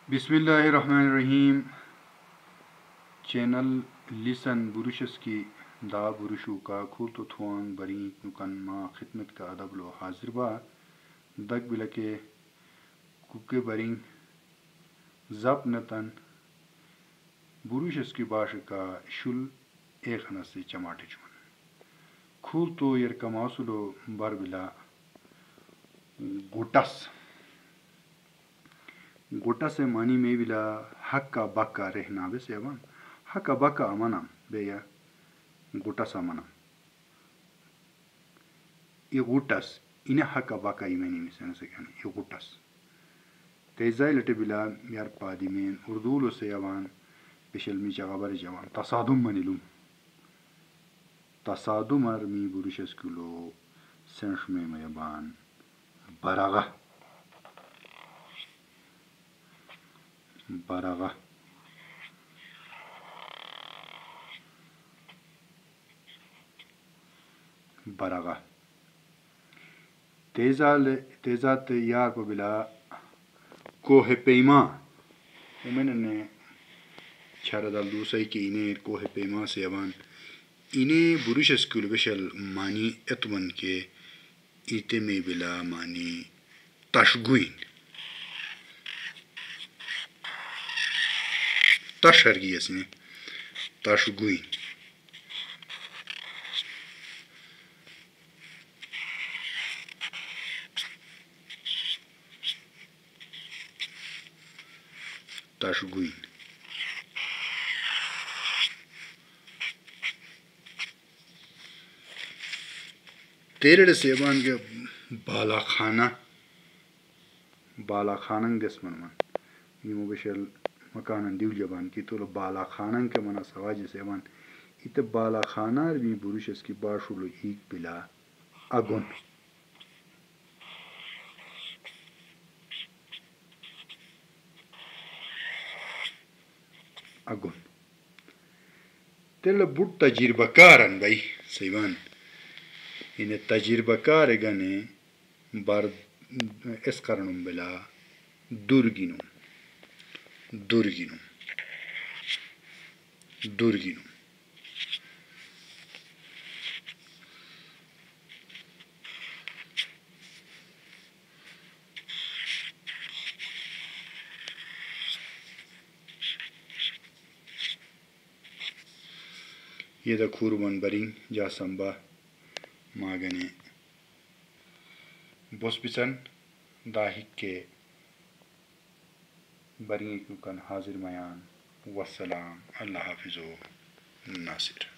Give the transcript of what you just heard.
بسم اللہ الرحمن الرحیم. چینل لسن بروشس کی دا بروشو کا کھولتو تھوان برین نکن ما خدمت کا ادب لو حاضر با دک بلکے کوکے برین زب نتن بروشس کی باش کا شل ایک سے چماٹے چون کھولتو یرکماسلو بر بلا گوٹا سے مانی میں بلا حق کا بکا رہنا بے سیوان حق کا بکا امانم بے یا گوٹا سا منم یہ گوٹس انہیں حق کا بکا ایمینی میں سے نسکن یہ گوٹس تیزائی لٹے بلا یار پادی میں اردولو سیوان بشل می چغبر جوان تصادم منلوم تصادم ارمی بروشس کلو سنش میں میبان براغا تیزات یار پا بلا کوہ پیما میں نے چھارا دال دوسائی کی انہیں کوہ پیما سے اوان انہیں بروشس کلو بشل مانی اتمن کے ایتے میں بلا مانی تشگوین تشرگی اس نے تشگوین تیرے سیبان کے بالا خاننگ دس من یہ مبشل مکان دیو جبان کی تو بالا خاننگ کے منا سواج سیبان ات بالا خانہ بھی بروشس کی باشلو ایک بلا اگن تیرے بوٹ تجربہ کارن بھائی سیبان انہیں تجربہ کار گنے بار اس کرنم بلا درگینو یہ دا کوربان برین جا سمبا ماگنے بوس بچن داہک کے برین کن حاضر میان والسلام اللہ حافظ و ناصر.